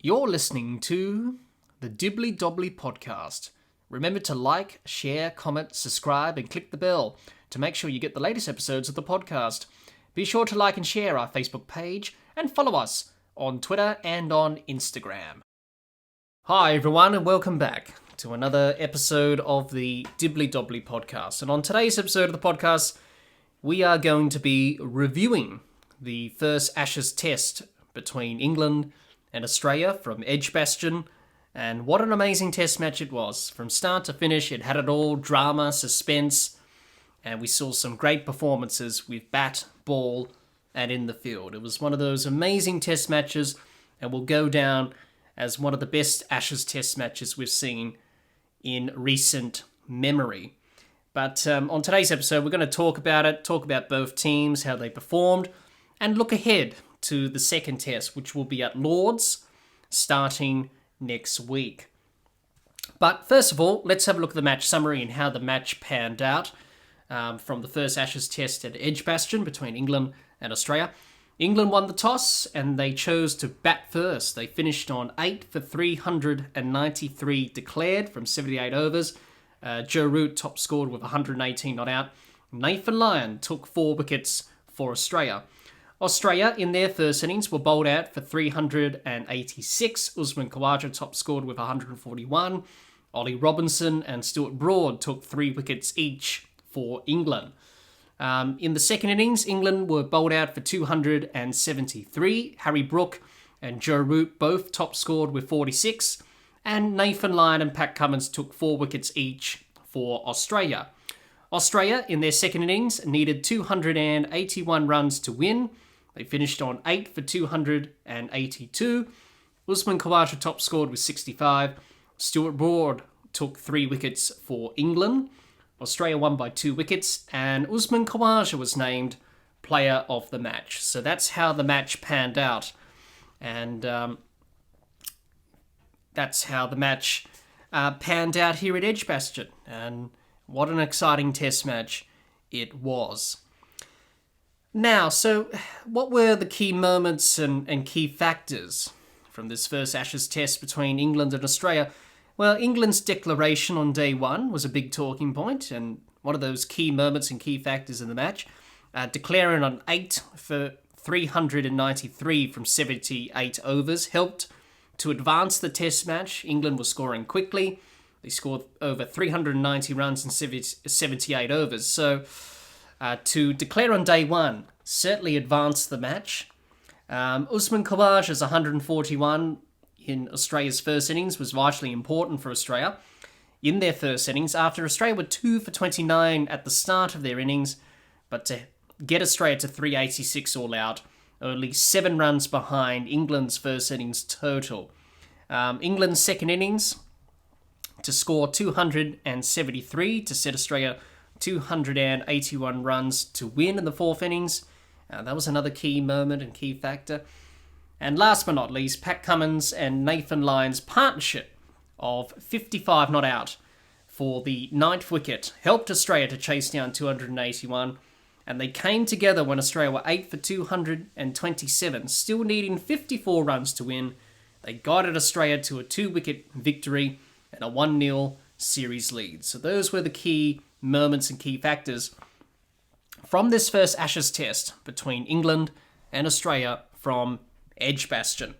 You're listening to the Dibbly Dobbly Podcast. Remember to like, share, comment, subscribe, and click the bell to make sure you get the latest episodes of the podcast. Be sure to like and share our Facebook page and follow us on Twitter and on Instagram. Hi everyone and welcome back to another episode of the Dibbly Dobbly Podcast. And on today's episode of the podcast, we are going to be reviewing the first Ashes test between England and Australia from Edgbaston, and what an amazing test match it was. From start to finish, it had it all: drama, suspense, and we saw some great performances with bat, ball, and in the field. It was one of those amazing test matches, and will go down as one of the best Ashes test matches we've seen in recent memory. But on today's episode, we're going to talk about both teams, how they performed, and look ahead to the second test, which will be at Lord's starting next week. But first of all, let's have a look at the match summary and how the match panned out from the first Ashes test at Edgbaston between England and Australia. England won the toss and they chose to bat first. They finished on 8 for 393 declared from 78 overs. Joe Root top scored with 118 not out. Nathan Lyon took 4 wickets for Australia. Australia, in their first innings, were bowled out for 386. Usman Khawaja top scored with 141. Ollie Robinson and Stuart Broad took 3 wickets each for England. In the second innings, England were bowled out for 273. Harry Brook and Joe Root both top scored with 46. And Nathan Lyon and Pat Cummins took 4 wickets each for Australia. Australia, in their second innings, needed 281 runs to win. They finished on 8 for 282. Usman Khawaja top scored with 65. Stuart Broad took 3 wickets for England. Australia won by 2 wickets, and Usman Khawaja was named player of the match. So that's how the match panned out. And that's how the match panned out here at Edgbaston. And what an exciting test match it was. Now, so what were the key moments and key factors from this first Ashes test between England and Australia? Well, England's declaration on day one was a big talking point, and one of those key moments and key factors in the match. Declaring on 8 for 393 from 78 overs helped to advance the test match. England was scoring quickly. They scored over 390 runs in 78 overs. So to declare on day one certainly advanced the match. Usman Khawaja's 141 in Australia's first innings was vitally important for Australia in their first innings, after Australia were 2 for 29 at the start of their innings. But to get Australia to 386 all out, only 7 runs behind England's first innings total. England's second innings to score 273 to set Australia 281 runs to win in the fourth innings. That was another key moment and key factor. And last but not least, Pat Cummins and Nathan Lyon's partnership of 55 not out for the 9th wicket helped Australia to chase down 281. And they came together when Australia were 8 for 227, still needing 54 runs to win. They guided Australia to a 2-wicket victory and a 1-0 series lead. So those were the key moments and key factors from this first Ashes test between England and Australia from Edgbaston.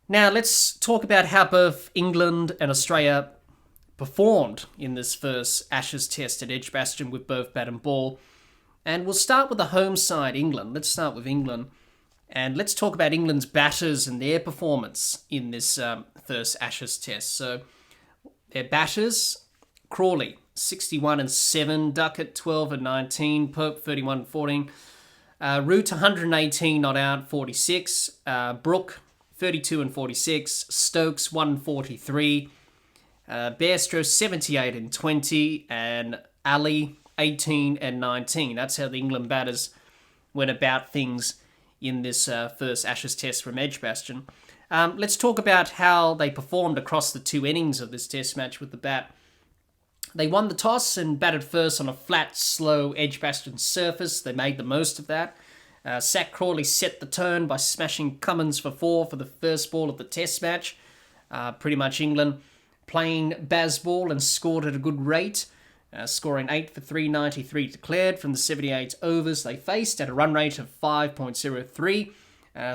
Now let's talk about how both England and Australia performed in this first Ashes test at Edgbaston with both bat and ball. And we'll start with the home side, England. Let's start with England. And let's talk about England's batters and their performance in this first Ashes test. So their batters: Crawley, 61-7, Duckett, 12-19, Pope, 31-14, Root, 118 not out, 46, Brook, 32-46, Stokes, 143, Bairstow, 78-20, and Ali, 18-19. That's how the England batters went about things in this first Ashes test from Edgbaston. Let's talk about how they performed across the 2 innings of this test match with the bat. They won the toss and batted first on a flat, slow Edgbaston surface. They made the most of that. Zach Crawley set the tone by smashing Cummins for 4 for the first ball of the test match. Pretty much England playing BazBall and scored at a good rate, scoring 8 for 393 declared from the 78 overs they faced at a run rate of 5.03.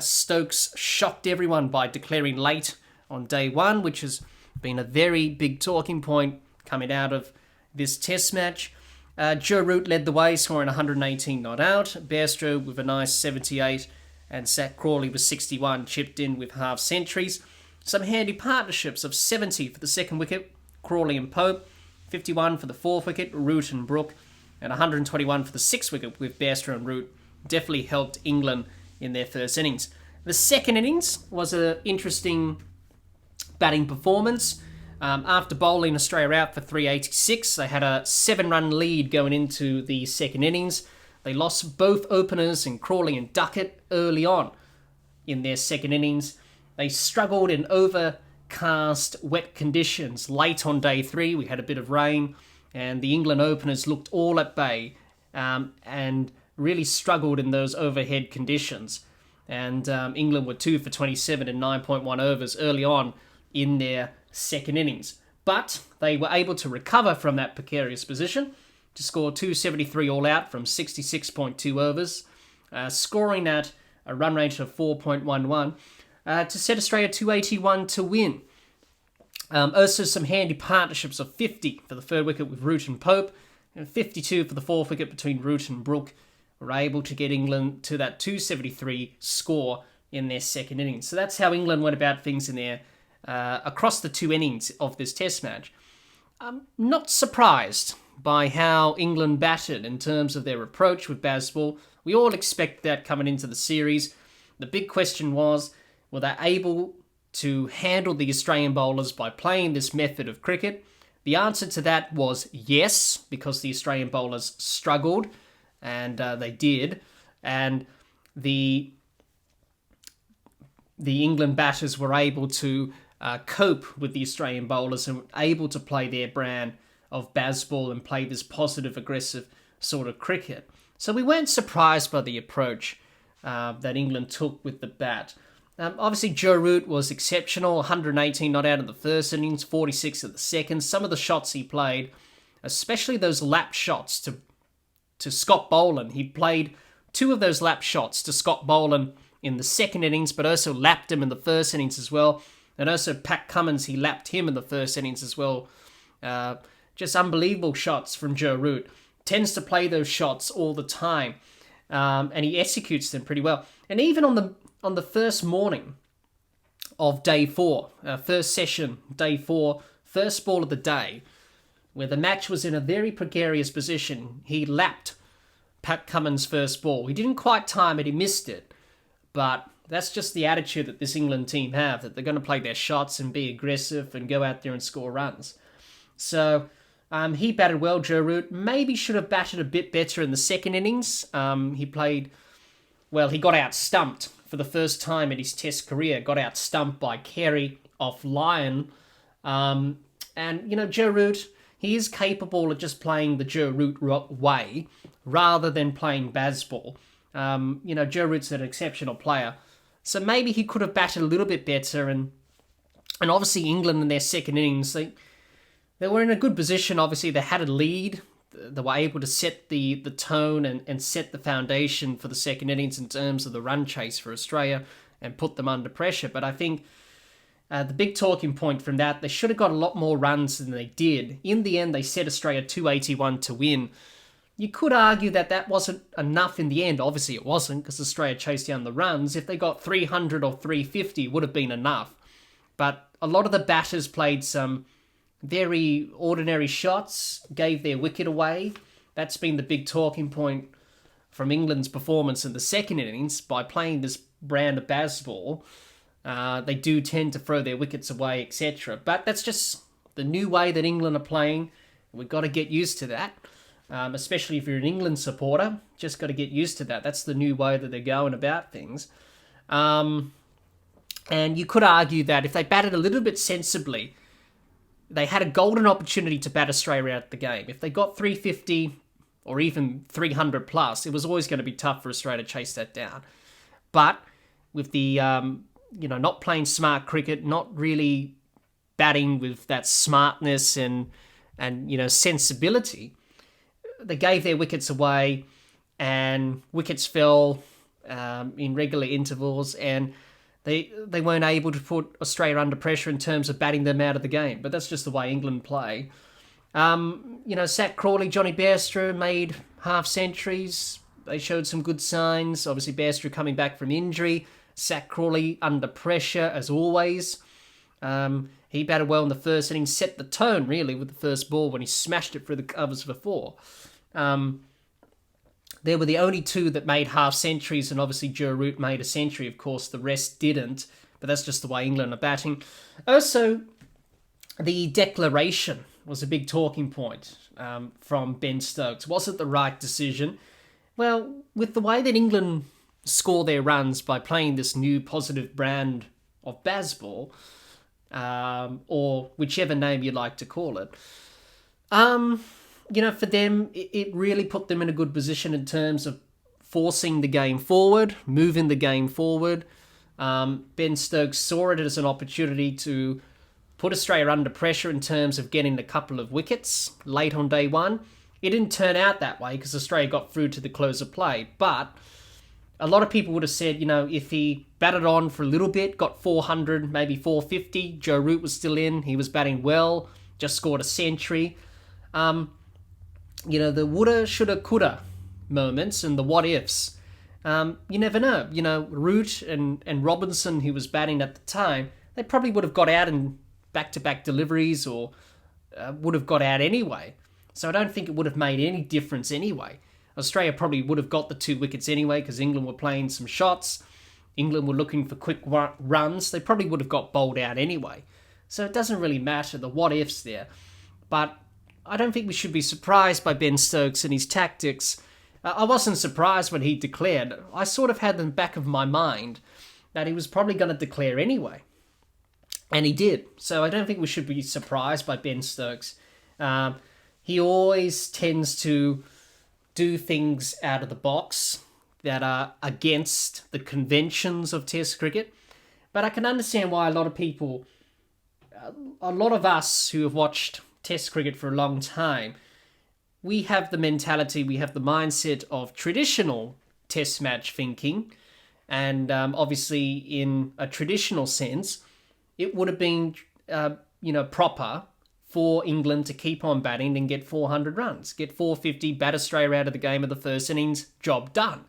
Stokes shocked everyone by declaring late on day 1, which has been a very big talking point coming out of this test match. Joe Root led the way, scoring 118 not out. Bairstow with a nice 78, and Zach Crawley with 61 chipped in with half centuries. Some handy partnerships of 70 for the second wicket, Crawley and Pope, 51 for the fourth wicket, Root and Brook, and 121 for the sixth wicket with Bairstow and Root. Definitely helped England in their first innings. The second innings was an interesting batting performance. After bowling Australia out for 386, they had a 7-run lead going into the second innings. They lost both openers in Crawley and Duckett early on in their second innings. They struggled in overcast, wet conditions. Late on day 3, we had a bit of rain, and the England openers looked all at bay and really struggled in those overhead conditions. And England were 2 for 27 in 9.1 overs early on in their second innings. But they were able to recover from that precarious position to score 273 all out from 66.2 overs, scoring at a run rate of 4.11 to set Australia 281 to win. Also some handy partnerships of 50 for the third wicket with Root and Pope, and 52 for the fourth wicket between Root and Brook, were able to get England to that 273 score in their second innings. So that's how England went about things in their across the 2 innings of this test match. I'm not surprised by how England batted in terms of their approach with BazBall. We all expect that coming into the series. The big question was, were they able to handle the Australian bowlers by playing this method of cricket? The answer to that was yes, because the Australian bowlers struggled, and they did. And the England batters were able to cope with the Australian bowlers and were able to play their brand of BazBall and play this positive, aggressive sort of cricket. So we weren't surprised by the approach that England took with the bat. Obviously, Joe Root was exceptional, 118 not out in the first innings, 46 at the second. Some of the shots he played, especially those lap shots to Scott Boland. He played 2 of those lap shots to Scott Boland in the second innings, but also lapped him in the first innings as well. And also Pat Cummins, he lapped him in the first innings as well. Just unbelievable shots from Joe Root. Tends to play those shots all the time, and he executes them pretty well. And even on the first morning of day 4, first session, day 4, first ball of the day, where the match was in a very precarious position, he lapped Pat Cummins' first ball. He didn't quite time it, he missed it. But that's just the attitude that this England team have, that they're going to play their shots and be aggressive and go out there and score runs. So he batted well, Joe Root. Maybe should have batted a bit better in the second innings. He got out-stumped for the first time in his test career. Got out-stumped by Carey off Lyon. And, Joe Root, he is capable of just playing the Joe Root way rather than playing BazBall. Joe Root's an exceptional player. So maybe he could have batted a little bit better. And obviously England in their second innings, they were in a good position. Obviously they had a lead. They were able to set the tone and set the foundation for the second innings in terms of the run chase for Australia and put them under pressure. But I think the big talking point from that, they should have got a lot more runs than they did. In the end, they set Australia 281 to win. You could argue that wasn't enough in the end. Obviously it wasn't, because Australia chased down the runs. If they got 300 or 350, it would have been enough. But a lot of the batters played some very ordinary shots, gave their wicket away. That's been the big talking point from England's performance in the second innings. By playing this brand of BazBall, they do tend to throw their wickets away, etc. But that's just the new way that England are playing. We've got to get used to that. Especially if you're an England supporter, just got to get used to that. That's the new way that they're going about things. And you could argue that if they batted a little bit sensibly, they had a golden opportunity to bat Australia out the game. If they got 350 or even 300 plus, it was always going to be tough for Australia to chase that down. But with the, not playing smart cricket, not really batting with that smartness and sensibility, they gave their wickets away, and wickets fell in regular intervals, and they weren't able to put Australia under pressure in terms of batting them out of the game. But that's just the way England play. Zach Crawley, Johnny Bairstow made half centuries. They showed some good signs. Obviously, Bairstow coming back from injury. Zach Crawley under pressure, as always. He batted well in the first innings, set the tone, really, with the first ball when he smashed it through the covers for 4. They were the only 2 that made half centuries, and obviously Joe Root made a century. Of course, the rest didn't, but that's just the way England are batting. Also, the declaration was a big talking point from Ben Stokes. Was it the right decision? Well, with the way that England score their runs by playing this new positive brand of BazBall, or whichever name you like to call it, for them, it really put them in a good position in terms of forcing the game forward, moving the game forward. Ben Stokes saw it as an opportunity to put Australia under pressure in terms of getting a couple of wickets late on day 1. It didn't turn out that way because Australia got through to the close of play. But a lot of people would have said, if he batted on for a little bit, got 400, maybe 450, Joe Root was still in, he was batting well, just scored a century. The woulda, shoulda, coulda moments and the what ifs. You never know. Root and Robinson, who was batting at the time, they probably would have got out in back-to-back deliveries, or would have got out anyway. So I don't think it would have made any difference anyway. Australia probably would have got the 2 wickets anyway, because England were playing some shots. England were looking for quick runs. They probably would have got bowled out anyway. So it doesn't really matter, the what-ifs there. But I don't think we should be surprised by Ben Stokes and his tactics. I wasn't surprised when he declared. I sort of had in the back of my mind that he was probably going to declare anyway. And he did. So I don't think we should be surprised by Ben Stokes. He always tends to do things out of the box that are against the conventions of Test cricket. But I can understand why a lot of people, a lot of us who have watched Test cricket for a long time, we have the mentality, we have the mindset of traditional Test match thinking. And obviously, in a traditional sense, it would have been, proper for England to keep on batting and get 400 runs, get 450, bat Australia out of the game of the first innings, job done.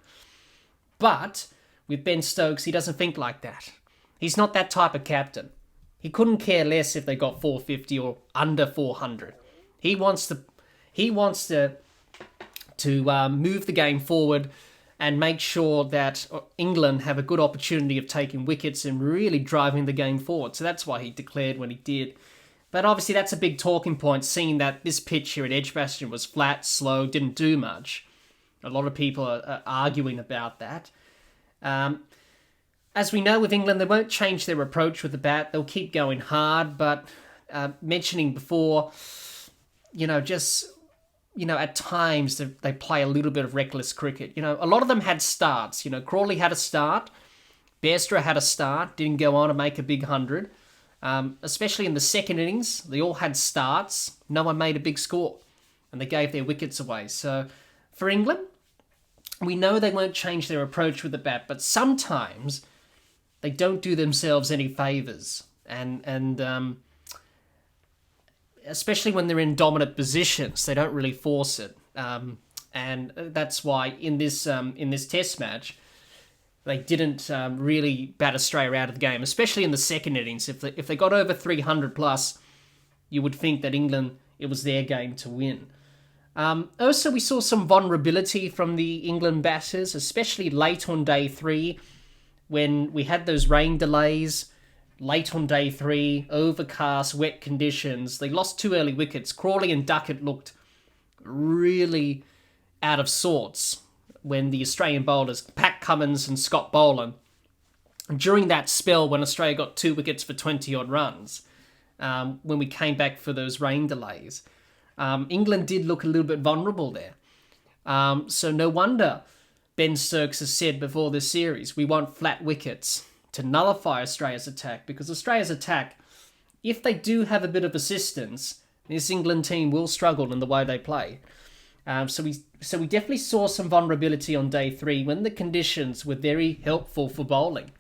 But with Ben Stokes, he doesn't think like that. He's not that type of captain. He couldn't care less if they got 450 or under 400. He wants to move the game forward and make sure that England have a good opportunity of taking wickets and really driving the game forward. So that's why he declared when he did. But obviously that's a big talking point, seeing that this pitch here at Edgbaston was flat, slow, didn't do much. A lot of people are arguing about that. As we know with England, they won't change their approach with the bat. They'll keep going hard, but mentioning before, at times they play a little bit of reckless cricket. A lot of them had starts. Crawley had a start. Bairstow had a start, didn't go on to make a big 100. Especially in the second innings, they all had starts. No one made a big score, and they gave their wickets away. So for England, we know they won't change their approach with the bat, but sometimes they don't do themselves any favours. And especially when they're in dominant positions, they don't really force it. And that's why in this Test match, they didn't really bat Australia out of the game, especially in the second innings. If they got over 300 plus, you would think that England, it was their game to win. Also, we saw some vulnerability from the England batters, especially late on day 3, when we had those rain delays. Late on day 3, overcast, wet conditions. They lost 2 early wickets. Crawley and Duckett looked really out of sorts when the Australian bowlers, Pat Cummins and Scott Boland, during that spell when Australia got 2 wickets for 20-odd runs, when we came back for those rain delays, England did look a little bit vulnerable there. So no wonder Ben Stokes has said before this series, we want flat wickets to nullify Australia's attack, because Australia's attack, if they do have a bit of assistance, this England team will struggle in the way they play. So we definitely saw some vulnerability on day 3 when the conditions were very helpful for bowling.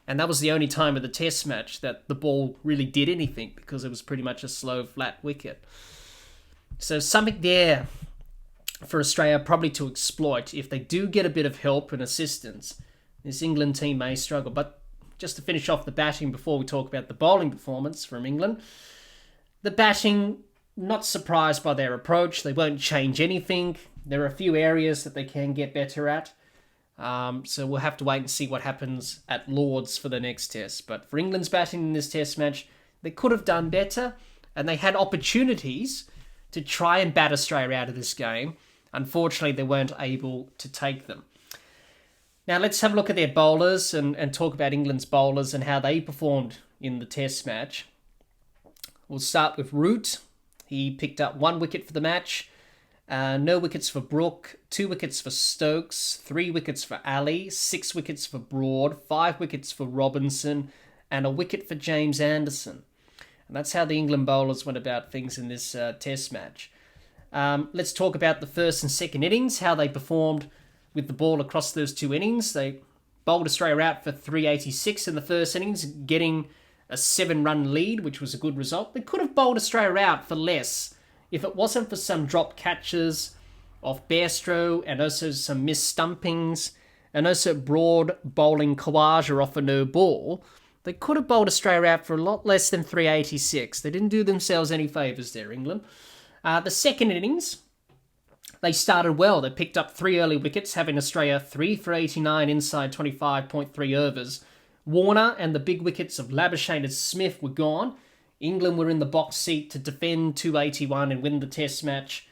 And that was the only time of the test match that the ball really did anything, because it was pretty much a slow, flat wicket. So something there for Australia probably to exploit. If they do get a bit of help and assistance, this England team may struggle. But just to finish off the batting before we talk about the bowling performance from England, the batting, not surprised by their approach. They won't change anything. There are a few areas that they can get better at. So we'll have to wait and see what happens at Lord's for the next test. But for England's batting in this test match, they could have done better, and they had opportunities to try and bat Australia out of this game. Unfortunately, they weren't able to take them. Now let's have a look at their bowlers and talk about England's bowlers and how they performed in the test match. We'll start with Root. He picked up 1 wicket for the match. No wickets for Brook, 2 wickets for Stokes, 3 wickets for Ali, 6 wickets for Broad, 5 wickets for Robinson, and a wicket for James Anderson. And that's how the England bowlers went about things in this test match. Let's talk about the first and second innings, how they performed with the ball across those 2 innings. They bowled Australia out for 386 in the first innings, getting a 7-run lead, which was a good result. They could have bowled Australia out for less if it wasn't for some drop catches off Bairstow and also some missed stumpings and also Broad bowling Khawaja off a no ball. They could have bowled Australia out for a lot less than 386. They didn't do themselves any favours there, England. The second innings, they started well. They picked up 3 early wickets, having Australia 3 for 89 inside 25.3 overs. Warner and the big wickets of Labuschagne and Smith were gone. England were in the box seat to defend 281 and win the test match.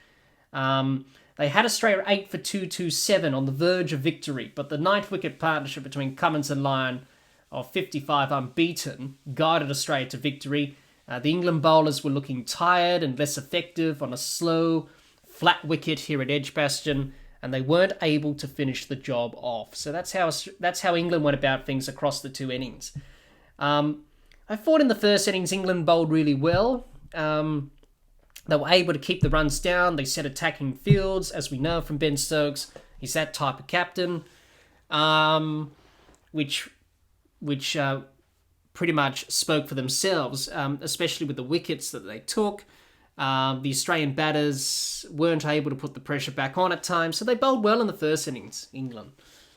They had Australia 8 for 227 on the verge of victory, but the 9th wicket partnership between Cummins and Lyon of 55 unbeaten guided Australia to victory. The England bowlers were looking tired and less effective on a slow, flat wicket here at Edgbaston, and they weren't able to finish the job off. So that's how England went about things across the 2 innings. I thought in the first innings England bowled really well. They were able to keep the runs down. They set attacking fields, as we know from Ben Stokes. He's that type of captain, which pretty much spoke for themselves, especially with the wickets that they took. The Australian batters weren't able to put the pressure back on at times, so they bowled well in the first innings, England,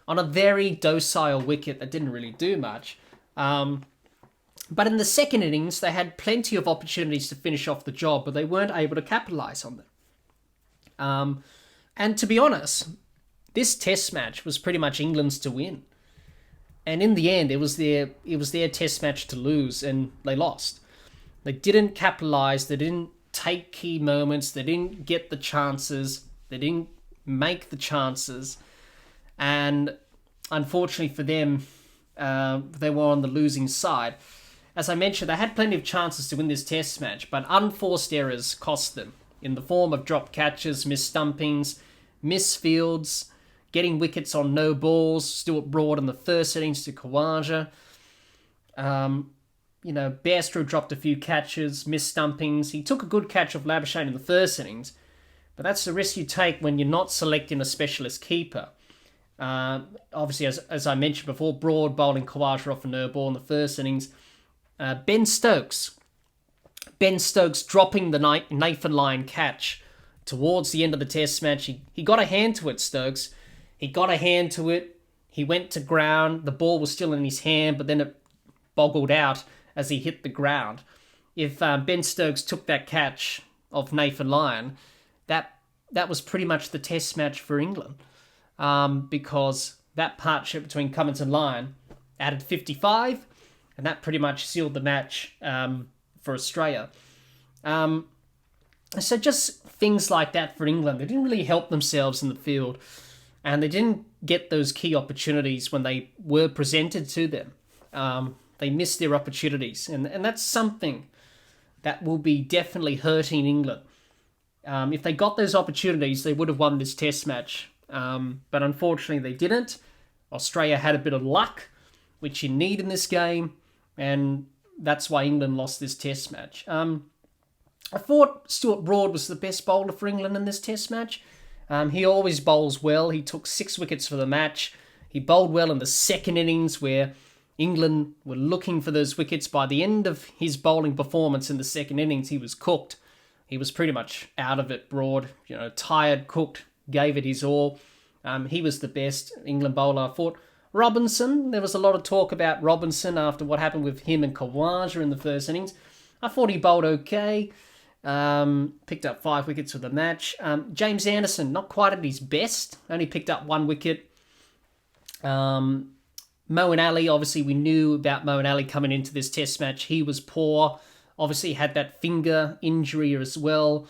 on a very docile wicket that didn't really do much. But in the second innings, they had plenty of opportunities to finish off the job, but they weren't able to capitalise on them. And to be honest, this test match was pretty much England's to win. And in the end, it was their test match to lose, and they lost. They didn't capitalise, they didn't take key moments, they didn't get the chances, they didn't make the chances. And unfortunately for them, they were on the losing side. As I mentioned, they had plenty of chances to win this test match, but unforced errors cost them in the form of drop catches, missed stumpings, missed fields, getting wickets on no balls. Stuart Broad in the first innings to Khawaja. Bairstow dropped a few catches, missed stumpings. He took a good catch off Labuschagne in the first innings, but that's the risk you take when you're not selecting a specialist keeper. Obviously, as I mentioned before, Broad bowling Khawaja off a no ball in the first innings. Ben Stokes dropping the Nathan Lyon catch towards the end of the test match. He got a hand to it, Stokes. He got a hand to it. He went to ground. The ball was still in his hand, but then it boggled out as he hit the ground. If Ben Stokes took that catch of Nathan Lyon, that was pretty much the test match for England, because that partnership between Cummins and Lyon added 55, and that pretty much sealed the match for Australia. So just things like that for England. They didn't really help themselves in the field, and they didn't get those key opportunities when they were presented to them. They missed their opportunities, and that's something that will be definitely hurting England If they got those opportunities, they would have won this test match. But unfortunately, they didn't. Australia had a bit of luck, which you need in this game, and that's why England lost this test match. I thought Stuart Broad was the best bowler for England in this test match. He always bowls well. He took 6 wickets for the match. He bowled well in the second innings where England were looking for those wickets. By the end of his bowling performance in the second innings, he was cooked. He was pretty much out of it, Broad. Tired, cooked, gave it his all. He was the best England bowler. I thought Robinson, there was a lot of talk about Robinson after what happened with him and Khawaja in the first innings. I thought he bowled okay. Picked up 5 wickets for the match. James Anderson, not quite at his best. Only picked up 1 wicket. Moeen Ali, obviously we knew about Moeen Ali coming into this test match. He was poor. Obviously had that finger injury as well.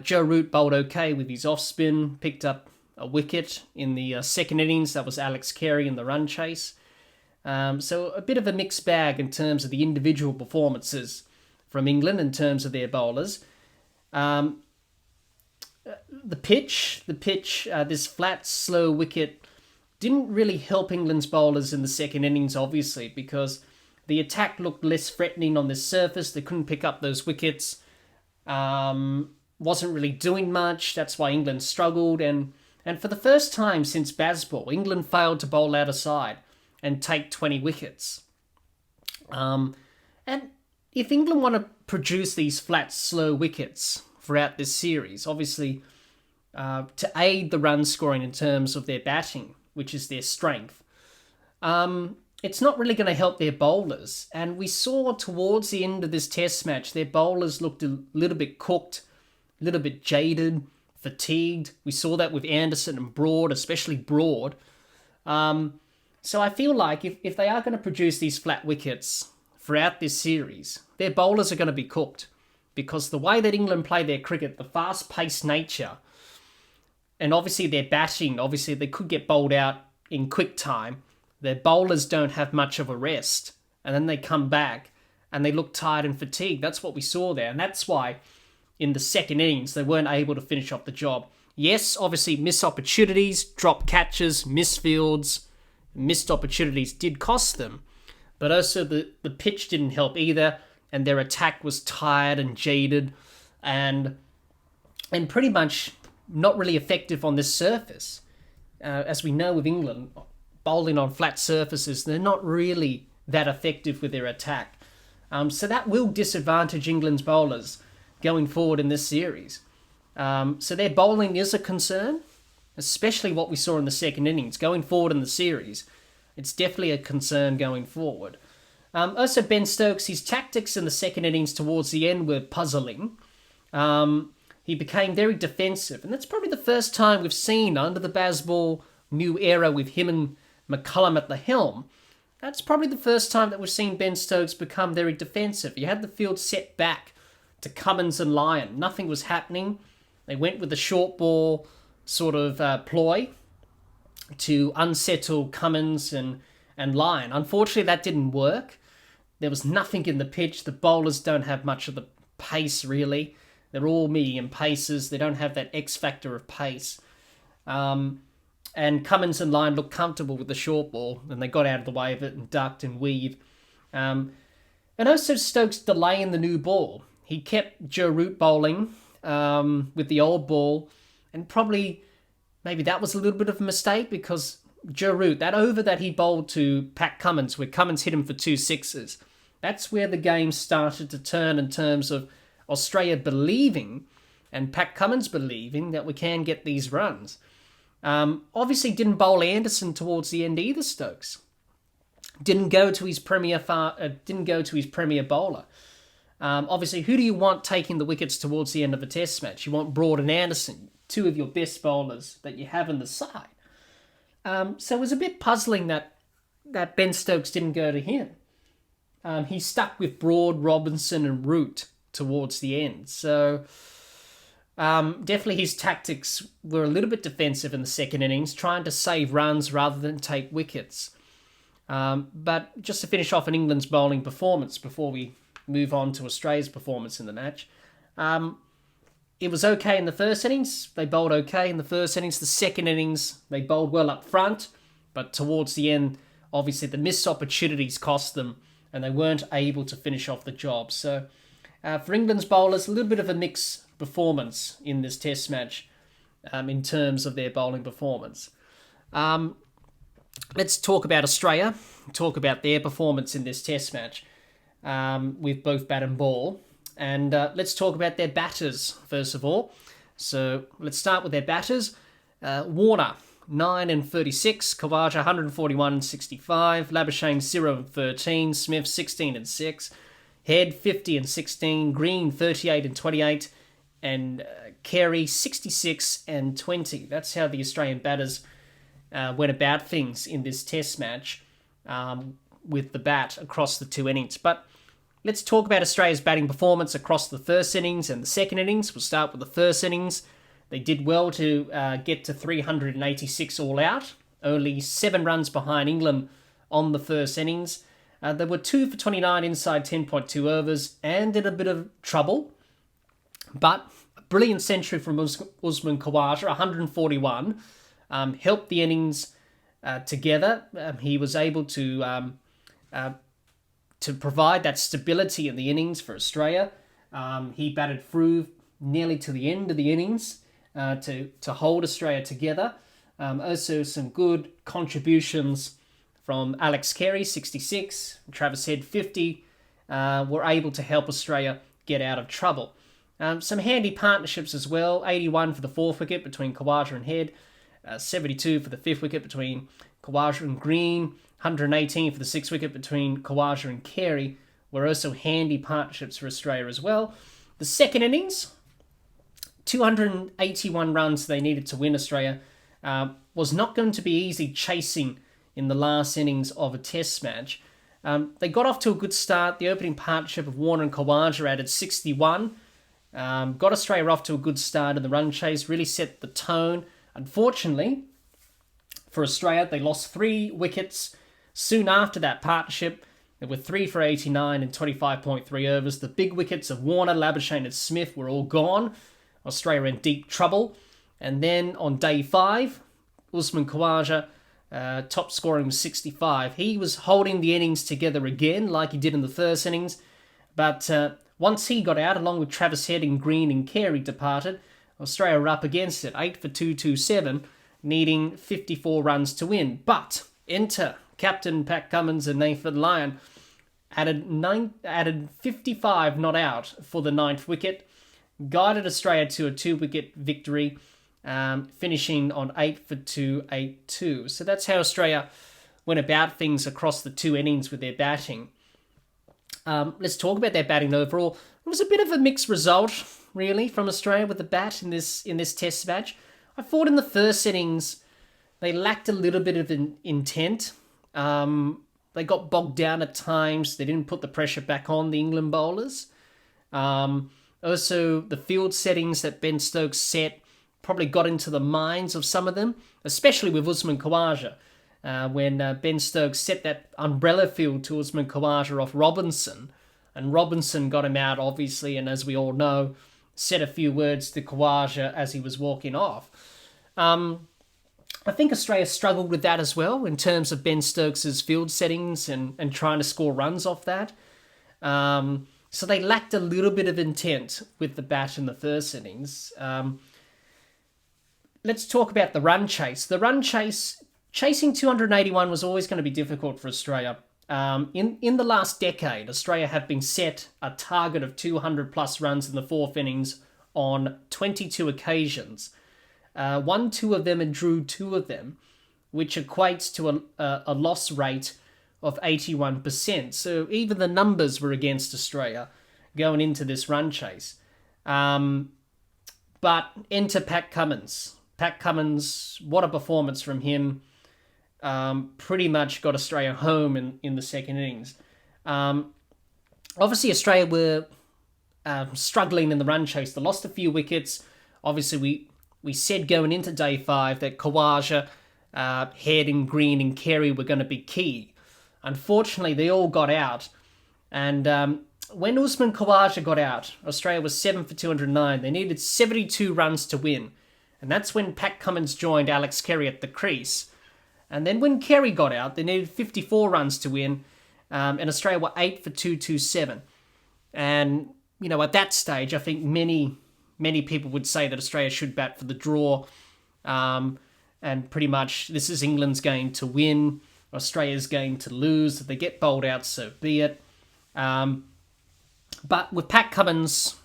Joe Root bowled okay with his off-spin. Picked up a wicket in the second innings. That was Alex Carey in the run chase. So a bit of a mixed bag in terms of the individual performances from England in terms of their bowlers. The pitch, this flat, slow wicket didn't really help England's bowlers in the second innings, obviously, because the attack looked less threatening on this surface. They couldn't pick up those wickets. Wasn't really doing much. That's why England struggled. And for the first time since BazBall, England failed to bowl out of side and take 20 wickets. And if England want to produce these flat, slow wickets throughout this series, obviously to aid the run scoring in terms of their batting, which is their strength, it's not really going to help their bowlers. And we saw towards the end of this test match, their bowlers looked a little bit cooked, a little bit jaded, fatigued. We saw that with Anderson and Broad, especially Broad. So I feel like if they are going to produce these flat wickets throughout this series, their bowlers are going to be cooked, because the way that England play their cricket, the fast-paced nature, and obviously their batting, obviously they could get bowled out in quick time. Their bowlers don't have much of a rest, and then they come back and they look tired and fatigued. That's what we saw there, and that's why in the second innings they weren't able to finish off the job. Yes, obviously missed opportunities, dropped catches, missed fields, missed opportunities did cost them. But also the pitch didn't help either, and their attack was tired and jaded and pretty much not really effective on this surface. As we know with England, bowling on flat surfaces, they're not really that effective with their attack. So that will disadvantage England's bowlers going forward in this series. So their bowling is a concern, especially what we saw in the second innings. Going forward in the series, it's definitely a concern going forward. Also, Ben Stokes, his tactics in the second innings towards the end were puzzling. He became very defensive, and that's probably the first time we've seen under the BazBall new era with him and McCullum at the helm. That's probably the first time that we've seen Ben Stokes become very defensive. He had the field set back to Cummins and Lyon. Nothing was happening. They went with the short ball sort of ploy to unsettle Cummins and Lyon. Unfortunately, that didn't work. There was nothing in the pitch. The bowlers don't have much of the pace, really. They're all medium paces. They don't have that X factor of pace. And Cummins and Lyon looked comfortable with the short ball, and they got out of the way of it and ducked and weaved. And also Stokes delaying the new ball. He kept Joe Root bowling with the old ball, and probably maybe that was a little bit of a mistake, because Joe Root, that over that he bowled to Pat Cummins, where Cummins hit him for 2 sixes, that's where the game started to turn in terms of Australia believing, and Pat Cummins believing, that we can get these runs. Obviously didn't bowl Anderson towards the end either, Stokes. Didn't go to his premier bowler. Obviously, who do you want taking the wickets towards the end of a test match? You want Broad and Anderson, 2 of your best bowlers that you have on the side. So it was a bit puzzling that Ben Stokes didn't go to him. He stuck with Broad, Robinson and Root towards the end. So definitely his tactics were a little bit defensive in the second innings, trying to save runs rather than take wickets. But just to finish off on England's bowling performance before we move on to Australia's performance in the match, it was okay in the first innings. They bowled okay in the first innings. The second innings, they bowled well up front. But towards the end, obviously the missed opportunities cost them and they weren't able to finish off the job. So for England's bowlers, a little bit of a mixed performance in this test match in terms of their bowling performance. Let's talk about Australia, talk about their performance in this test match with both bat and ball. And let's talk about their batters, first of all. So let's start with their batters. Warner, 9 and 36. Khawaja, 141 and 65. Labuschagne, 0 and 13. Smith, 16 and 6. Head, 50 and 16. Green, 38 and 28. And Carey, 66 and 20. That's how the Australian batters went about things in this test match with the bat across the two innings. But let's talk about Australia's batting performance across the first innings and the second innings. We'll start with the first innings. They did well to get to 386 all out, only 7 runs behind England on the first innings. They were 2 for 29 inside 10.2 overs and in a bit of trouble. But a brilliant century from Usman Khawaja, 141, helped the innings together. He was able to provide that stability in the innings for Australia. He batted through nearly to the end of the innings to hold Australia together. Also some good contributions from Alex Carey, 66, Travis Head, 50, were able to help Australia get out of trouble. Some handy partnerships as well, 81 for the fourth wicket between Khawaja and Head, 72 for the fifth wicket between Khawaja and Green, 118 for the sixth wicket between Khawaja and Carey were also handy partnerships for Australia as well. The second innings, 281 runs they needed to win Australia, was not going to be easy chasing in the last innings of a test match. They got off to a good start. The opening partnership of Warner and Khawaja added 61. Got Australia off to a good start in the run chase, really set the tone. Unfortunately, for Australia, they lost 3 wickets soon after that partnership. There were 3 for 89 and 25.3 overs. The big wickets of Warner, Labuschagne and Smith were all gone. Australia in deep trouble. And then on day 5, Usman Khawaja, top scoring was 65. He was holding the innings together again like he did in the first innings. But once he got out, along with Travis Head and Green and Carey departed, Australia were up against it, 8 for 227, needing 54 runs to win. But enter captain Pat Cummins and Nathan Lyon, added 55 not out for the 9th wicket, guided Australia to a 2-wicket victory, finishing on 8 for 282. So that's how Australia went about things across the 2 innings with their batting. Let's talk about their batting overall. It was a bit of a mixed result, really, from Australia with the bat in this test match. I thought in the first innings they lacked a little bit of intent. They got bogged down at times. They didn't put the pressure back on the England bowlers. Also, the field settings that Ben Stokes set probably got into the minds of some of them, especially with Usman Khawaja. When Ben Stokes set that umbrella field to Usman Khawaja off Robinson, and Robinson got him out, obviously, and as we all know, said a few words to Khawaja as he was walking off. I think Australia struggled with that as well in terms of Ben Stokes' field settings and trying to score runs off that. So they lacked a little bit of intent with the bat in the first innings. Let's talk about the run chase. The run chase, chasing 281 was always going to be difficult for Australia. In the last decade, Australia have been set a target of 200 plus runs in the 4th innings on 22 occasions. Won 2 of them and drew 2 of them, which equates to a loss rate of 81%. So even the numbers were against Australia going into this run chase. But enter Pat Cummins. Pat Cummins, what a performance from him. Pretty much got Australia home in the second innings. Obviously, Australia were struggling in the run chase. They lost a few wickets. Obviously, we said going into day 5 that Khawaja, Head and Green and Carey were going to be key. Unfortunately, they all got out. And when Usman Khawaja got out, Australia was 7 for 209. They needed 72 runs to win. And that's when Pat Cummins joined Alex Carey at the crease. And then when Carey got out, they needed 54 runs to win. And Australia were 8 for 227. And, at that stage, I think many people would say that Australia should bat for the draw. And pretty much this is England's game to win. Australia's game to lose. If they get bowled out, so be it. But with Pat Cummins,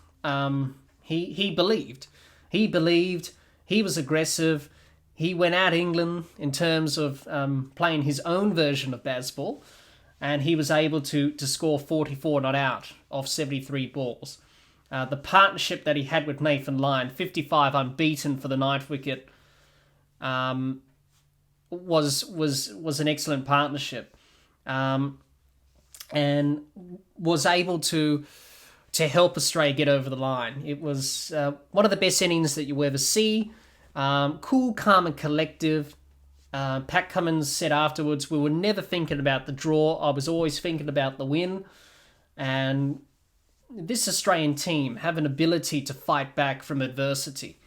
he believed. He believed. He was aggressive. He went at England in terms of playing his own version of BazBall. And he was able to score 44 not out off 73 balls. The partnership that he had with Nathan Lyon, 55 unbeaten for the ninth wicket, was an excellent partnership, and was able to help Australia get over the line. It was one of the best innings that you ever see. Cool, calm, and collective. Pat Cummins said afterwards, "We were never thinking about the draw. I was always thinking about the win." And this Australian team have an ability to fight back from adversity.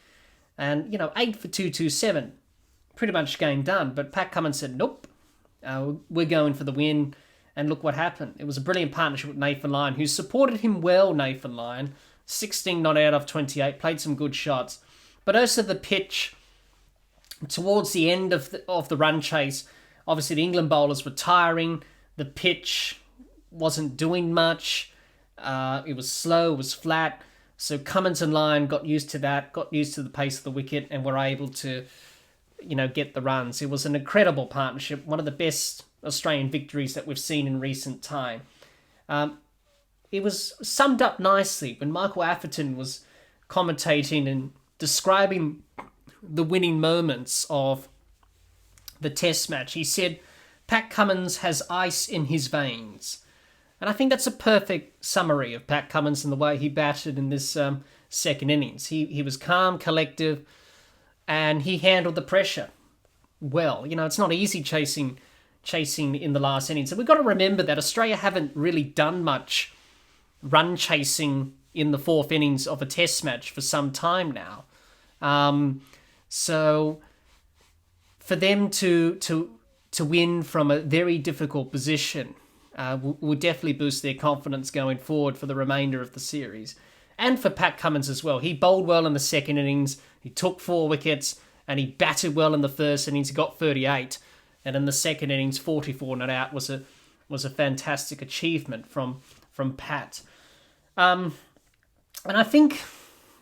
And, 8 for 227, pretty much game done. But Pat Cummins said, nope, we're going for the win. And look what happened. It was a brilliant partnership with Nathan Lyon, who supported him well, Nathan Lyon. 16 not out of 28, played some good shots. But also the pitch, towards the end of the run chase, obviously the England bowlers were tiring. The pitch wasn't doing much. It was slow, it was flat. So Cummins and Lyon got used to that, got used to the pace of the wicket, and were able to, get the runs. It was an incredible partnership, one of the best Australian victories that we've seen in recent time. It was summed up nicely when Michael Atherton was commentating and describing the winning moments of the Test match. He said, Pat Cummins has ice in his veins. And I think that's a perfect summary of Pat Cummins and the way he batted in this second innings. He was calm, collective, and he handled the pressure well. It's not easy chasing in the last innings. And we've got to remember that Australia haven't really done much run chasing in the fourth innings of a Test match for some time now. So for them to win from a very difficult position will definitely boost their confidence going forward for the remainder of the series. And for Pat Cummins as well. He bowled well in the second innings. He took 4 wickets, and he batted well in the first innings. He got 38, and in the second innings, 44 not out was a fantastic achievement from Pat. And I think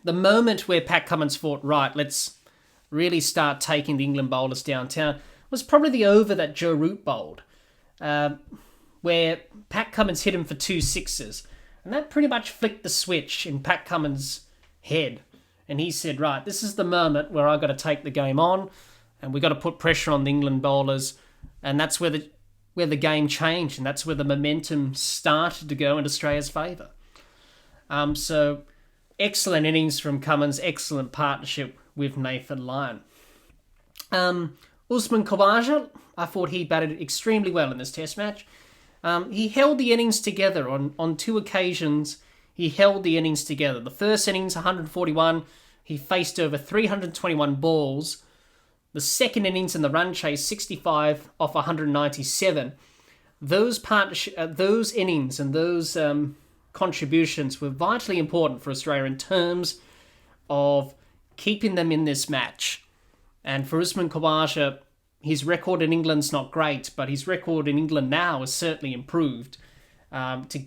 the moment where Pat Cummins thought, right, let's really start taking the England bowlers downtown, was probably the over that Joe Root bowled, where Pat Cummins hit him for 2 sixes. And that pretty much flicked the switch in Pat Cummins' head. And he said, right, this is the moment where I've got to take the game on, and we've got to put pressure on the England bowlers. And that's where the game changed, and that's where the momentum started to go in Australia's favour. So excellent innings from Cummins, excellent partnership with Nathan Lyon. Usman Khawaja, I thought he batted extremely well in this Test match. He held the innings together on 2 occasions. He held the innings together. The first innings, 141, he faced over 321 balls. The second innings in the run chase, 65 off 197. Those innings and those contributions were vitally important for Australia in terms of keeping them in this match. And for Usman Khawaja, his record in England's not great, but his record in England now has certainly improved. To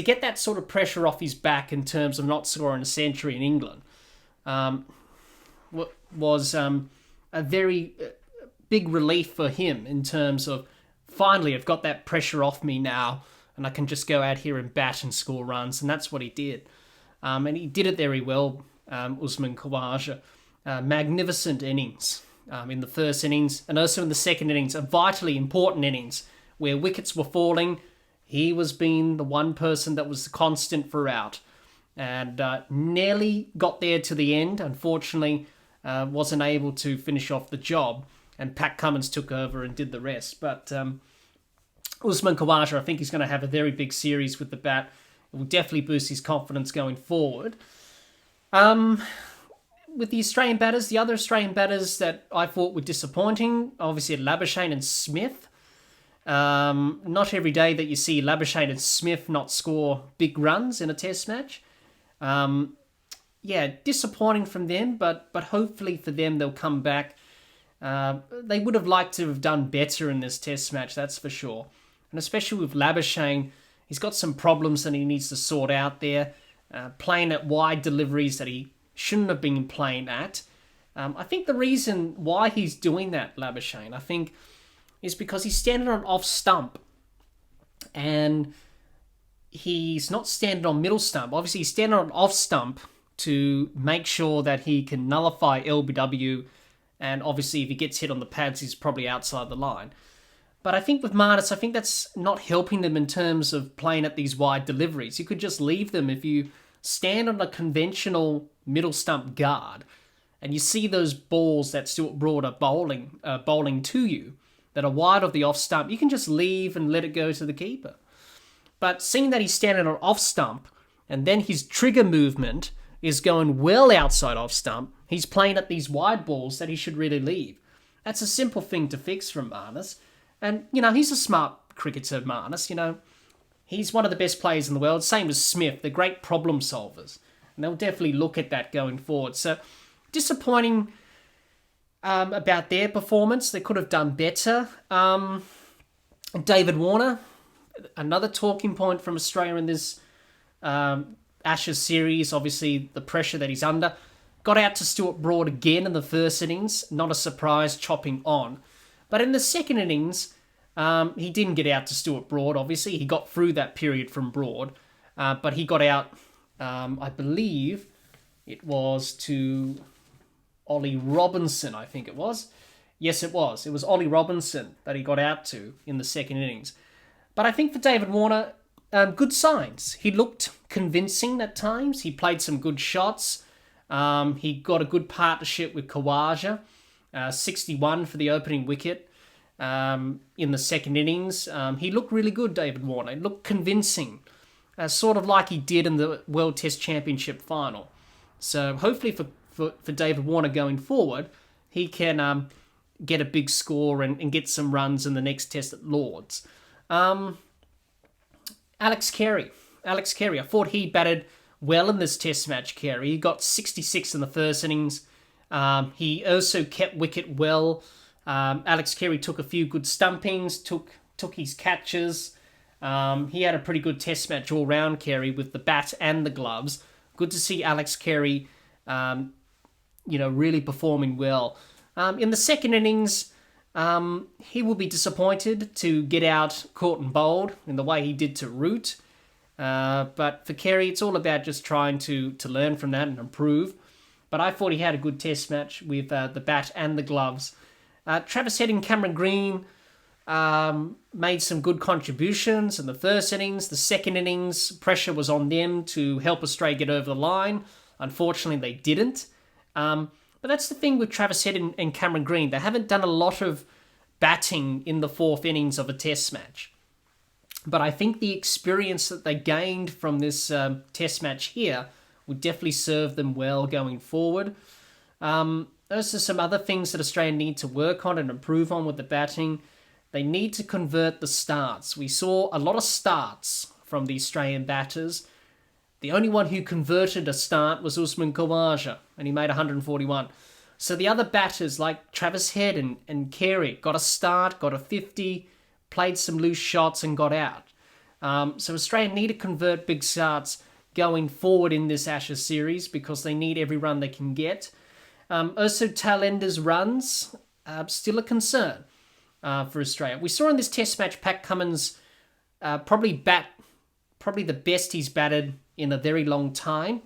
get that sort of pressure off his back in terms of not scoring a century in England was a very big relief for him in terms of, finally, I've got that pressure off me now, and I can just go out here and bat and score runs, and that's what he did. And he did it very well, Usman Khawaja. Magnificent innings in the first innings, and also in the second innings, a vitally important innings where wickets were falling. He was being the one person that was constant throughout, and nearly got there to the end. Unfortunately, wasn't able to finish off the job, and Pat Cummins took over and did the rest. But Usman Khawaja, I think he's going to have a very big series with the bat. It will definitely boost his confidence going forward. With the Australian batters, the other Australian batters that I thought were disappointing, obviously Labuschagne and Smith. Not every day that you see Labuschagne and Smith not score big runs in a test match. Disappointing from them, but hopefully for them they'll come back. They would have liked to have done better in this test match, that's for sure. And especially with Labuschagne, he's got some problems that he needs to sort out there. Playing at wide deliveries that he shouldn't have been playing at. I think the reason why he's doing that, Labuschagne, I think, is because he's standing on off stump. And he's not standing on middle stump. Obviously, he's standing on off stump to make sure that he can nullify LBW. And obviously, if he gets hit on the pads, he's probably outside the line. But I think with Marnus, I think that's not helping them in terms of playing at these wide deliveries. You could just leave them if you stand on a conventional middle stump guard and you see those balls that Stuart Broad are bowling to you that are wide of the off stump, you can just leave and let it go to the keeper. But seeing that he's standing on off stump and then his trigger movement is going well outside off stump, he's playing at these wide balls that he should really leave. That's a simple thing to fix from Marnus. And, he's a smart cricketer, Marnus, He's one of the best players in the world, same as Smith. They're great problem solvers. And they'll definitely look at that going forward. So, disappointing about their performance. They could have done better. David Warner, another talking point from Australia in this Ashes series. Obviously, the pressure that he's under. Got out to Stuart Broad again in the first innings. Not a surprise, chopping on. But in the second innings, he didn't get out to Stuart Broad, obviously. He got through that period from Broad. But he got out, I believe it was to Ollie Robinson, I think it was. Yes, it was. It was Ollie Robinson that he got out to in the second innings. But I think for David Warner, good signs. He looked convincing at times. He played some good shots. He got a good partnership with Khawaja. 61 for the opening wicket in the second innings. He looked really good, David Warner. He looked convincing, sort of like he did in the World Test Championship final. So hopefully for David Warner going forward, he can get a big score and get some runs in the next test at Lords. Alex Carey, I thought he batted well in this test match, Carey. He got 66 in the first innings. He also kept wicket well. Alex Carey took a few good stumpings, took his catches. He had a pretty good test match all round, Carey, with the bat and the gloves. Good to see Alex Carey, really performing well. In the second innings, he will be disappointed to get out caught and bowled in the way he did to Root. But for Carey, it's all about just trying to learn from that and improve. But I thought he had a good test match with the bat and the gloves. Travis Head and Cameron Green made some good contributions in the first innings. The second innings, pressure was on them to help Australia get over the line. Unfortunately, they didn't. But that's the thing with Travis Head and Cameron Green. They haven't done a lot of batting in the fourth innings of a test match. But I think the experience that they gained from this test match here would definitely serve them well going forward. Those are some other things that Australia need to work on and improve on with the batting. They need to convert the starts. We saw a lot of starts from the Australian batters. The only one who converted a start was Usman Khawaja, and he made 141. So the other batters like Travis Head and Carey got a start, got a 50, played some loose shots and got out. So Australia need to convert big starts going forward in this Ashes series because they need every run they can get. Also, tail enders runs, still a concern for Australia. We saw in this test match, Pat Cummins probably the best he's batted in a very long time.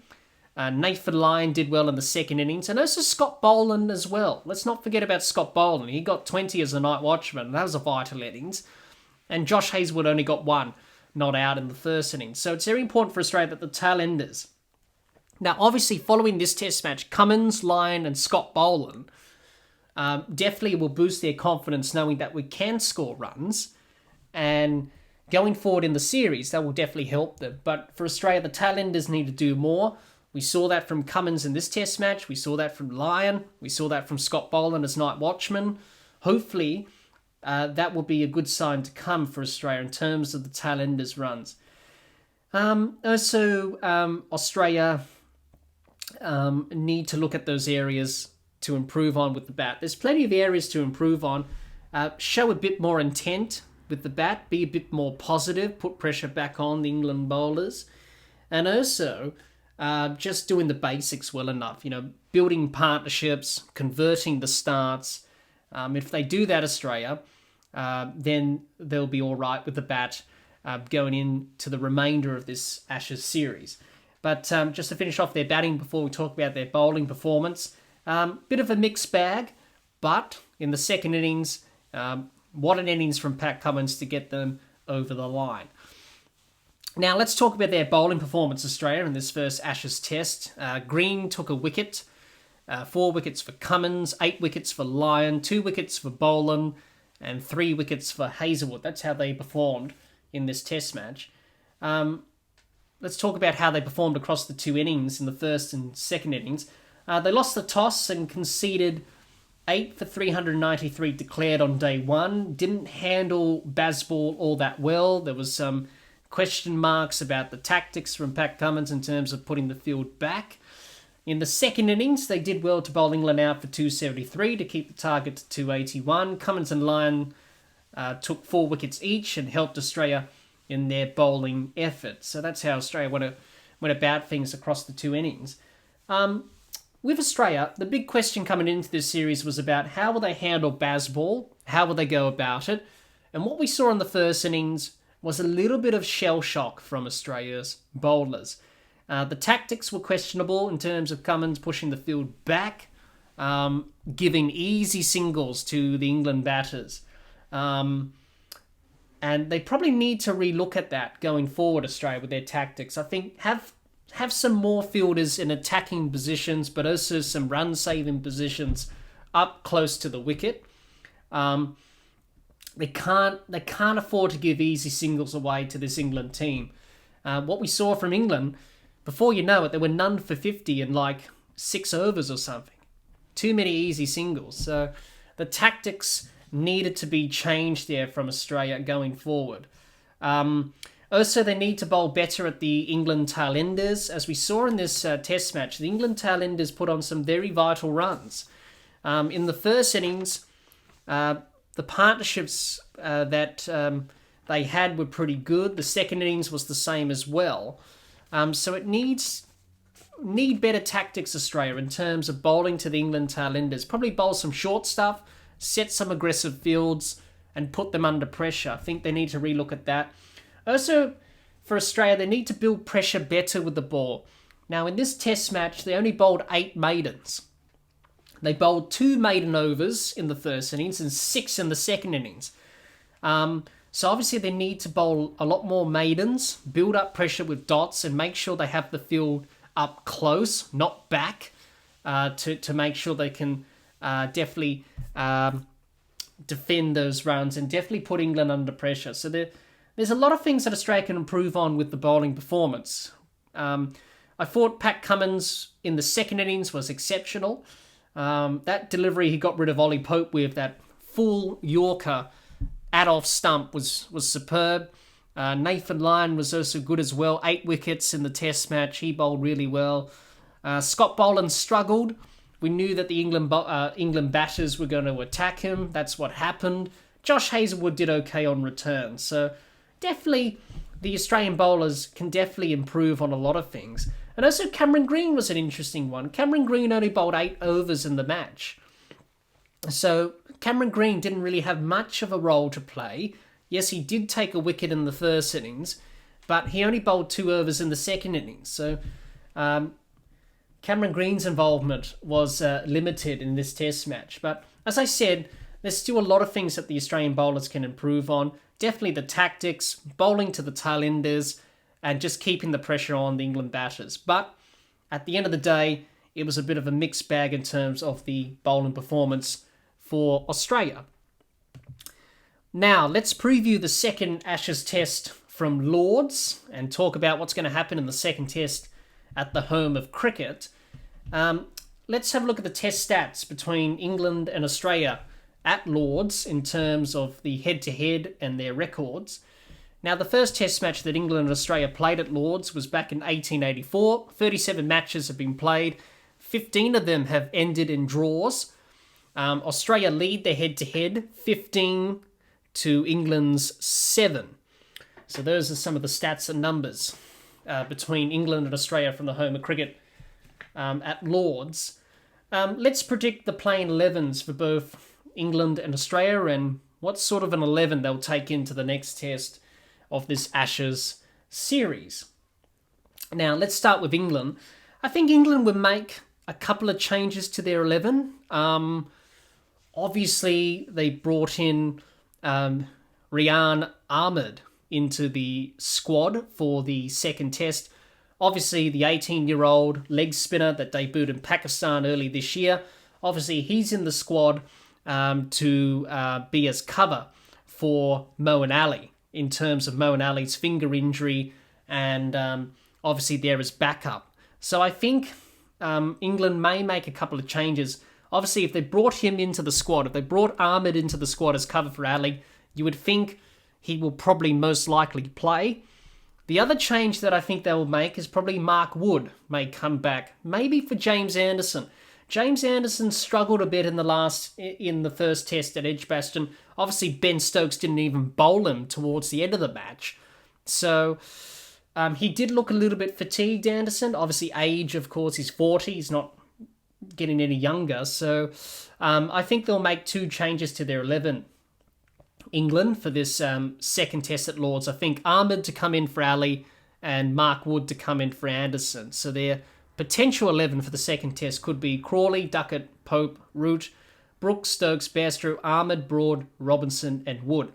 Nathan Lyon did well in the second innings, and also Scott Boland as well. Let's not forget about Scott Boland. He got 20 as a night watchman, and that was a vital innings. And Josh Hazlewood only got one not out in the first innings. So it's very important for Australia that the tail enders. Now, obviously, following this test match, Cummins, Lyon, and Scott Boland definitely will boost their confidence knowing that we can score runs. And going forward in the series, that will definitely help them. But for Australia, the tailenders need to do more. We saw that from Cummins in this test match. We saw that from Lyon. We saw that from Scott Boland as night watchman. Hopefully, that will be a good sign to come for Australia in terms of the tailenders runs. Also, Australia need to look at those areas to improve on with the bat. There's plenty of areas to improve on. Show a bit more intent with the bat, be a bit more positive, put pressure back on the England bowlers, and also just doing the basics well enough, building partnerships, converting the starts. If they do that, Australia, then they'll be all right with the bat going into the remainder of this Ashes series. But just to finish off their batting before we talk about their bowling performance, bit of a mixed bag, but in the second innings, what an innings from Pat Cummins to get them over the line. Now let's talk about their bowling performance, Australia, in this first Ashes test. Green took a wicket, 4 wickets for Cummins, 8 wickets for Lyon, 2 wickets for Boland, and 3 wickets for Hazlewood. That's how they performed in this test match. Let's talk about how they performed across the 2 innings in the first and second innings. They lost the toss and conceded 8 for 393 declared on day 1. Didn't handle BazBall all that well. There was some question marks about the tactics from Pat Cummins in terms of putting the field back. In the second innings, they did well to bowl England out for 273 to keep the target to 281. Cummins and Lyon took 4 wickets each and helped Australia in their bowling effort. So that's how Australia went about things across the 2 innings. With Australia, the big question coming into this series was about how will they handle BazBall, how will they go about it, and what we saw in the first innings was a little bit of shell shock from Australia's bowlers. The tactics were questionable in terms of Cummins pushing the field back, giving easy singles to the England batters. And they probably need to relook at that going forward, Australia, with their tactics. I think have some more fielders in attacking positions, but also some run-saving positions up close to the wicket. They can't afford to give easy singles away to this England team. What we saw from England, before you know it, there were none for 50 in like 6 overs or something. Too many easy singles. So the tactics needed to be changed there from Australia going forward. Also, they need to bowl better at the England tailenders. As we saw in this test match, the England tailenders put on some very vital runs. In the first innings, the partnerships that they had were pretty good. The second innings was the same as well. So it need better tactics, Australia, in terms of bowling to the England tailenders. Probably bowl some short stuff, set some aggressive fields, and put them under pressure. I think they need to relook at that. Also, for Australia, they need to build pressure better with the ball. Now, in this test match, they only bowled 8 maidens. They bowled 2 maiden overs in the first innings and 6 in the second innings. So obviously they need to bowl a lot more maidens, build up pressure with dots, and make sure they have the field up close, not back, to make sure they can definitely defend those runs and definitely put England under pressure. So there's a lot of things that Australia can improve on with the bowling performance. I thought Pat Cummins in the second innings was exceptional. That delivery he got rid of Ollie Pope with, that full Yorker at-off stump was superb. Nathan Lyon was also good as well. 8 wickets in the test match. He bowled really well. Scott Boland struggled. We knew that the England batters were going to attack him. That's what happened. Josh Hazlewood did okay on return. So definitely the Australian bowlers can definitely improve on a lot of things. And also Cameron Green was an interesting one. Cameron Green only bowled 8 overs in the match. So Cameron Green didn't really have much of a role to play. Yes, he did take a wicket in the first innings, but he only bowled 2 overs in the second innings. So Cameron Green's involvement was limited in this test match. But as I said, there's still a lot of things that the Australian bowlers can improve on. Definitely the tactics, bowling to the tailenders, and just keeping the pressure on the England batters. But at the end of the day, it was a bit of a mixed bag in terms of the bowling performance for Australia. Now, let's preview the second Ashes test from Lords and talk about what's going to happen in the second test at the home of cricket. Let's have a look at the test stats between England and Australia at Lords in terms of the head-to-head and their records. Now, the first test match that England and Australia played at Lords was back in 1884. 37 matches have been played. 15 of them have ended in draws. Australia lead their head-to-head, 15 to England's 7. So those are some of the stats and numbers between England and Australia from the home of cricket at Lords. Let's predict the playing 11s for both England and Australia and what sort of an 11 they'll take into the next test of this Ashes series. Now, let's start with England. I think England would make a couple of changes to their 11. Obviously, they brought in Rian Ahmed into the squad for the second test. Obviously, the 18-year-old leg spinner that debuted in Pakistan early this year, obviously he's in the squad to be as cover for Moeen Ali in terms of Moeen Ali's finger injury and obviously there is backup. So I think England may make a couple of changes. Obviously, if they brought him into the squad, if they brought Ahmed into the squad as cover for Ali, you would think he will probably most likely play. The other change that I think they will make is probably Mark Wood may come back, maybe for James Anderson. James Anderson struggled a bit in the first test at Edgbaston. Obviously, Ben Stokes didn't even bowl him towards the end of the match. So he did look a little bit fatigued, Anderson. Obviously, age, of course, he's 40. He's not getting any younger. So I think they'll make 2 changes to their 11. England for this second test at Lords. I think Ahmed to come in for Ali and Mark Wood to come in for Anderson. So their potential 11 for the second test could be Crawley, Duckett, Pope, Root, Brooks, Stokes, Bairstow, Ahmed, Broad, Robinson and Wood.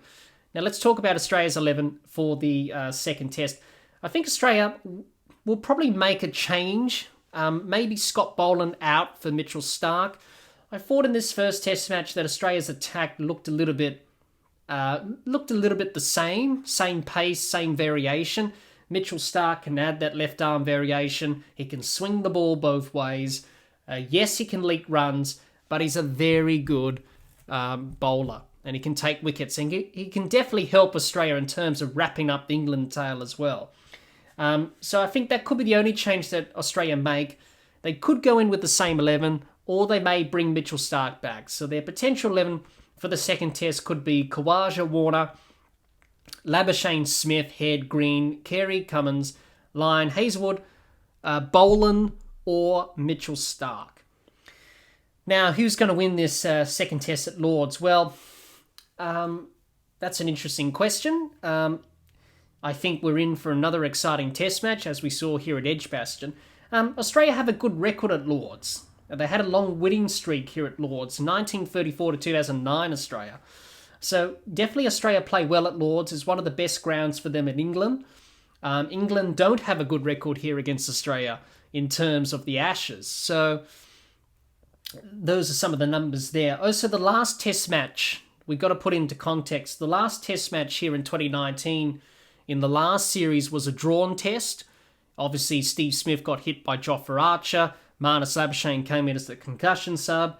Now let's talk about Australia's 11 for the second test. I think Australia will probably make a change. Maybe Scott Boland out for Mitchell Starc. I thought in this first test match that Australia's attack looked a little bit the same pace, same variation. Mitchell Starc can add that left arm variation. He can swing the ball both ways. Yes, he can leak runs, but he's a very good bowler and he can take wickets. And he can definitely help Australia in terms of wrapping up the England tail as well. So I think that could be the only change that Australia make. They could go in with the same 11 or they may bring Mitchell Starc back. So their potential 11 for the second test could be Khawaja, Warner, Labuschagne, Smith, Head, Green, Carey, Cummins, Lyon, Hazelwood, Boland, or Mitchell Starc. Now, who's going to win this second test at Lords? Well, that's an interesting question. I think we're in for another exciting test match, as we saw here at Edgbaston. Australia have a good record at Lords. They had a long winning streak here at Lords, 1934 to 2009 Australia. So definitely Australia play well at Lords. It's one of the best grounds for them in England. England don't have a good record here against Australia in terms of the Ashes. So those are some of the numbers there. Also, the last test match, we've got to put into context. The last test match here in 2019 in the last series was a drawn test. Obviously, Steve Smith got hit by Jofra Archer. Marnus Labuschagne came in as the concussion sub.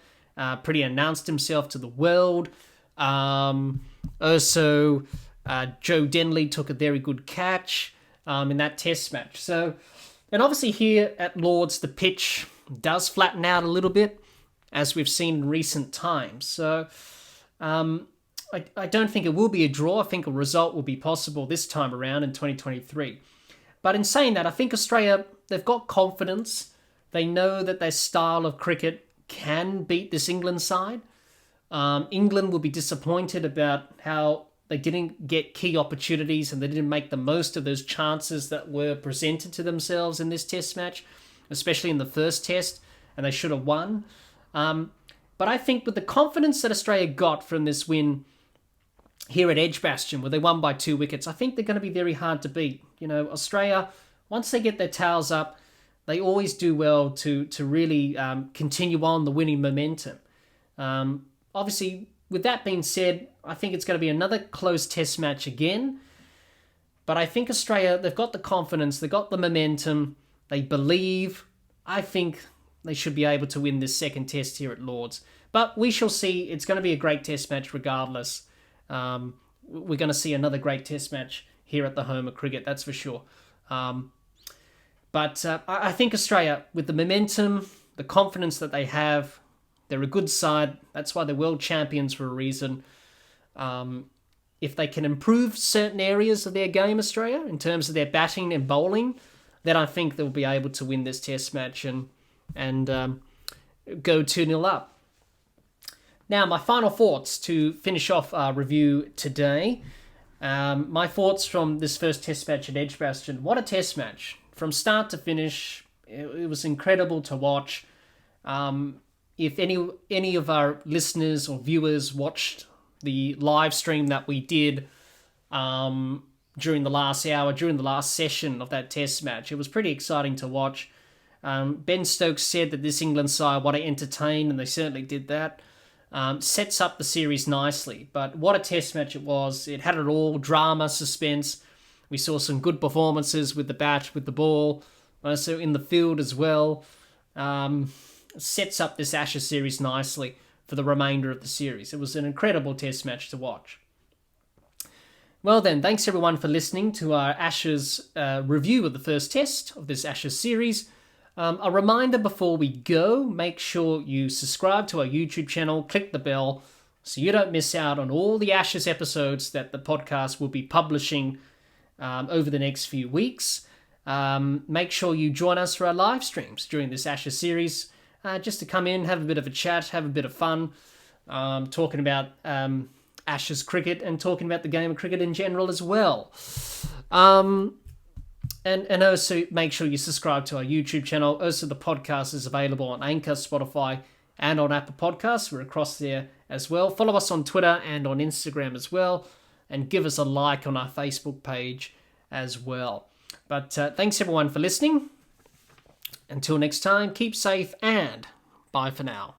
Pretty announced himself to the world. Also, Joe Denley took a very good catch in that test match. So, and obviously here at Lords, the pitch does flatten out a little bit, as we've seen in recent times. So, I don't think it will be a draw. I think a result will be possible this time around in 2023. But in saying that, I think Australia, they've got confidence. They know that their style of cricket can beat this England side. England will be disappointed about how they didn't get key opportunities and they didn't make the most of those chances that were presented to themselves in this test match, especially in the first test, and they should have won. But I think with the confidence that Australia got from this win here at Edgbaston, where they won by 2 wickets, I think they're going to be very hard to beat. You know, Australia, once they get their tails up, they always do well to really continue on the winning momentum. Obviously, with that being said, I think it's going to be another close test match again. But I think Australia, they've got the confidence, they've got the momentum, they believe. I think they should be able to win this second test here at Lord's. But we shall see. It's going to be a great test match regardless. We're going to see another great test match here at the home of cricket, that's for sure. But I think Australia, with the momentum, the confidence that they have, they're a good side. That's why they're world champions for a reason. If they can improve certain areas of their game, Australia, in terms of their batting and bowling, then I think they'll be able to win this test match and go 2-0 up. Now, my final thoughts to finish off our review today. My thoughts from this first test match at Edgbaston. What a test match. From start to finish, it was incredible to watch. If any of our listeners or viewers watched the live stream that we did during the last hour, during the last session of that test match, it was pretty exciting to watch. Ben Stokes said that this England side want to entertain, and they certainly did that. Sets up the series nicely, but what a test match it was. It had it all: drama, suspense. We saw some good performances with the bat, with the ball, also in the field as well. Sets up this Ashes series nicely for the remainder of the series. It was an incredible test match to watch. Well then, thanks everyone for listening to our Ashes review of the first test of this Ashes series. A reminder before we go, make sure you subscribe to our YouTube channel, click the bell, so you don't miss out on all the Ashes episodes that the podcast will be publishing over the next few weeks. Make sure you join us for our live streams during this Ashes series, just to come in, have a bit of a chat, have a bit of fun, talking about Ashes cricket and talking about the game of cricket in general as well. And also make sure you subscribe to our YouTube channel. Also, the podcast is available on Anchor, Spotify, and on Apple Podcasts. We're across there as well. Follow us on Twitter and on Instagram as well. And give us a like on our Facebook page as well. But thanks everyone for listening. Until next time, keep safe and bye for now.